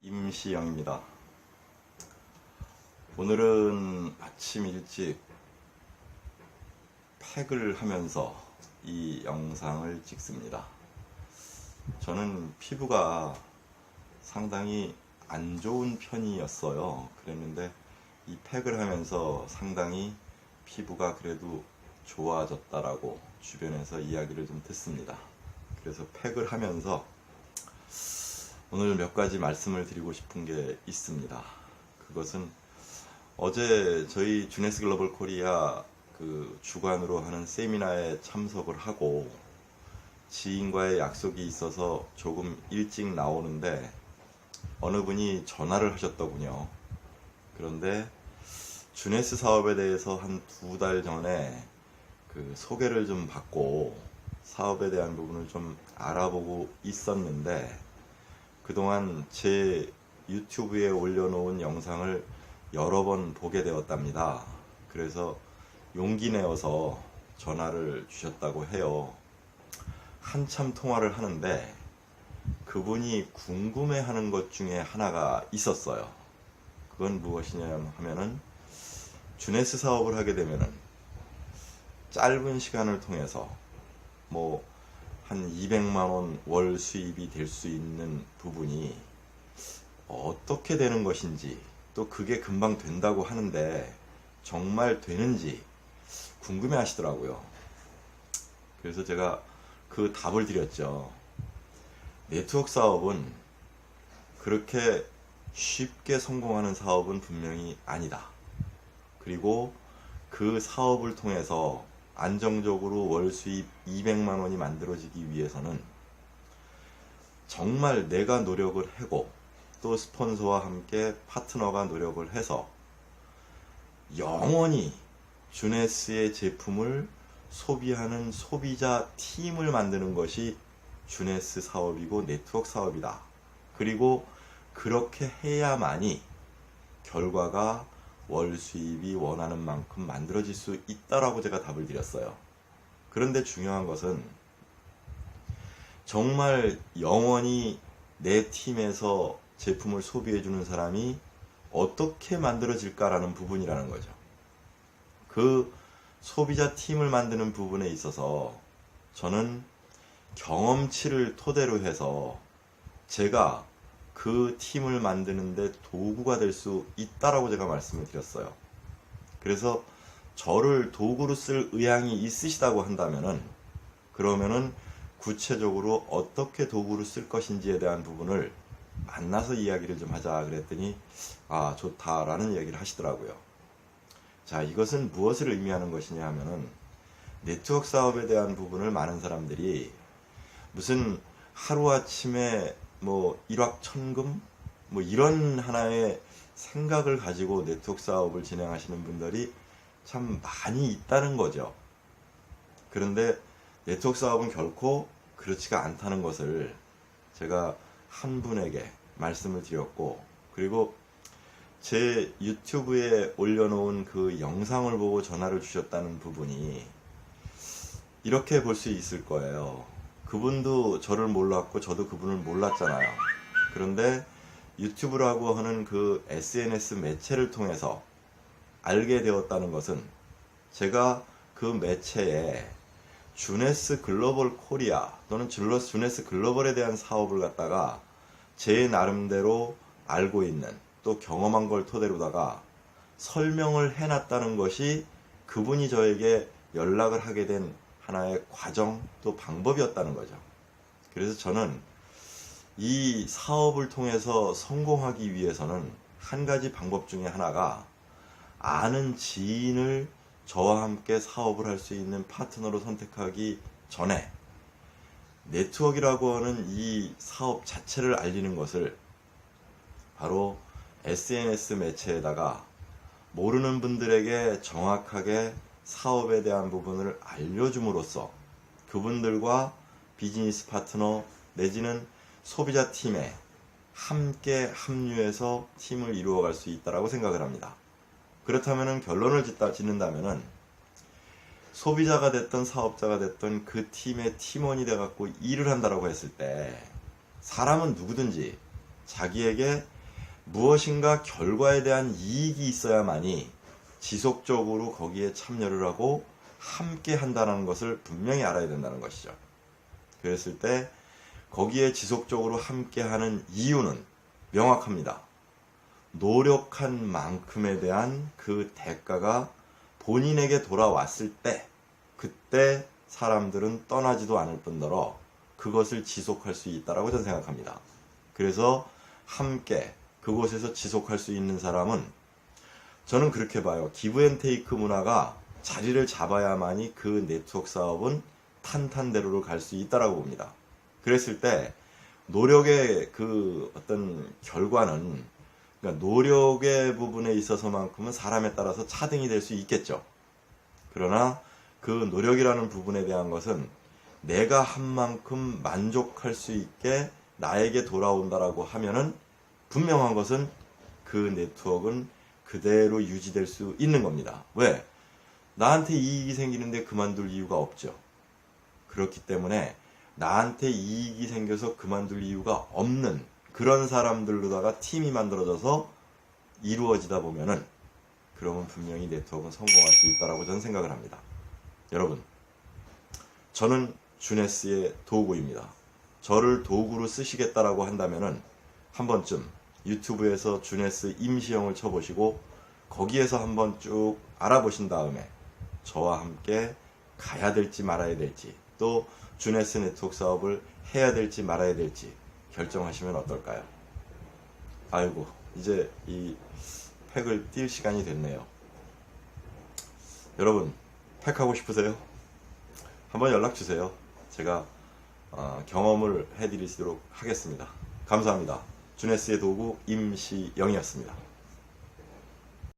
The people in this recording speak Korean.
임시영입니다. 오늘은 아침 일찍 팩을 하면서 이 영상을 찍습니다. 저는 피부가 상당히 안 좋은 편이었어요. 그랬는데 이 팩을 하면서 상당히 피부가 그래도 좋아졌다라고 주변에서 이야기를 좀 듣습니다. 그래서 팩을 하면서 오늘 몇 가지 말씀을 드리고 싶은 게 있습니다. 그것은 어제 저희 주네스 글로벌 코리아 그 주관으로 하는 세미나에 참석을 하고 지인과의 약속이 있어서 조금 일찍 나오는데 어느 분이 전화를 하셨더군요. 그런데 주네스 사업에 대해서 한 2달 전에 그 소개를 좀 받고 사업에 대한 부분을 좀 알아보고 있었는데 그동안 제 유튜브에 올려놓은 영상을 여러 번 보게 되었답니다. 그래서 용기 내어서 전화를 주셨다고 해요. 한참 통화를 하는데 그분이 궁금해하는 것 중에 하나가 있었어요. 그건 무엇이냐 하면은 주네스 사업을 하게 되면은 짧은 시간을 통해서 한 200만원 월 수입이 될 수 있는 부분이 어떻게 되는 것인지, 또 그게 금방 된다고 하는데 정말 되는지 궁금해 하시더라고요. 그래서 제가 그 답을 드렸죠. 네트워크 사업은 그렇게 쉽게 성공하는 사업은 분명히 아니다. 그리고 그 사업을 통해서 안정적으로 월 수입 200만 원이 만들어지기 위해서는 정말 내가 노력을 하고 또 스폰서와 함께 파트너가 노력을 해서 영원히 주네스의 제품을 소비하는 소비자 팀을 만드는 것이 주네스 사업이고 네트워크 사업이다. 그리고 그렇게 해야만이 결과가 월 수입이 원하는 만큼 만들어질 수 있다라고 제가 답을 드렸어요. 그런데 중요한 것은 정말 영원히 내 팀에서 제품을 소비해주는 사람이 어떻게 만들어질까라는 부분이라는 거죠. 그 소비자 팀을 만드는 부분에 있어서 저는 경험치를 토대로 해서 제가 그 팀을 만드는데 도구가 될 수 있다라고 제가 말씀을 드렸어요. 그래서 저를 도구로 쓸 의향이 있으시다고 한다면은 그러면은 구체적으로 어떻게 도구로 쓸 것인지에 대한 부분을 만나서 이야기를 좀 하자 그랬더니 좋다라는 이야기를 하시더라고요. 자, 이것은 무엇을 의미하는 것이냐 하면은 네트워크 사업에 대한 부분을 많은 사람들이 무슨 하루아침에 일확천금 이런 하나의 생각을 가지고 네트워크 사업을 진행하시는 분들이 참 많이 있다는 거죠. 그런데 네트워크 사업은 결코 그렇지가 않다는 것을 제가 한 분에게 말씀을 드렸고, 그리고 제 유튜브에 올려놓은 그 영상을 보고 전화를 주셨다는 부분이 이렇게 볼 수 있을 거예요. 그분도 저를 몰랐고 저도 그분을 몰랐잖아요. 그런데 유튜브라고 하는 그 SNS 매체를 통해서 알게 되었다는 것은 제가 그 매체에 주네스 글로벌 코리아 또는 주네스 글로벌에 대한 사업을 갖다가 제 나름대로 알고 있는 또 경험한 걸 토대로다가 설명을 해놨다는 것이 그분이 저에게 연락을 하게 된 하나의 과정 또 방법이었다는 거죠. 그래서 저는 이 사업을 통해서 성공하기 위해서는 한 가지 방법 중에 하나가 아는 지인을 저와 함께 사업을 할 수 있는 파트너로 선택하기 전에 네트워크라고 하는 이 사업 자체를 알리는 것을 바로 SNS 매체에다가 모르는 분들에게 정확하게 사업에 대한 부분을 알려줌으로써 그분들과 비즈니스 파트너 내지는 소비자 팀에 함께 합류해서 팀을 이루어갈 수 있다고 생각을 합니다. 그렇다면 결론을 짓는다면 소비자가 됐던 사업자가 됐던 그 팀의 팀원이 돼갖고 일을 한다라고 했을 때 사람은 누구든지 자기에게 무엇인가 결과에 대한 이익이 있어야만이 지속적으로 거기에 참여를 하고 함께 한다는 것을 분명히 알아야 된다는 것이죠. 그랬을 때 거기에 지속적으로 함께 하는 이유는 명확합니다. 노력한 만큼에 대한 그 대가가 본인에게 돌아왔을 때, 그때 사람들은 떠나지도 않을 뿐더러 그것을 지속할 수 있다라고 저는 생각합니다. 그래서 함께 그곳에서 지속할 수 있는 사람은, 저는 그렇게 봐요. 기브앤테이크 문화가 자리를 잡아야만이 그 네트워크 사업은 탄탄대로를 갈 수 있다라고 봅니다. 그랬을 때 노력의 그 어떤 결과는, 그러니까 노력의 부분에 있어서만큼은 사람에 따라서 차등이 될 수 있겠죠. 그러나 그 노력이라는 부분에 대한 것은 내가 한 만큼 만족할 수 있게 나에게 돌아온다라고 하면은 분명한 것은 그 네트워크는 그대로 유지될 수 있는 겁니다. 왜? 나한테 이익이 생기는데 그만둘 이유가 없죠. 그렇기 때문에 나한테 이익이 생겨서 그만둘 이유가 없는 그런 사람들로다가 팀이 만들어져서 이루어지다 보면은, 그러면 분명히 네트워크는 성공할 수 있다라고 저는 생각을 합니다. 여러분, 저는 주네스의 도구입니다. 저를 도구로 쓰시겠다라고 한다면은 한 번쯤 유튜브에서 주네스 임시영을 쳐보시고 거기에서 한번 쭉 알아보신 다음에 저와 함께 가야 될지 말아야 될지, 또 주네스 네트워크 사업을 해야 될지 말아야 될지 결정하시면 어떨까요? 아이고, 이제 이 팩을 뛸 시간이 됐네요. 여러분, 팩하고 싶으세요? 한번 연락주세요. 제가 경험을 해드리도록 하겠습니다. 감사합니다. 주네스의 도구 임시영이었습니다.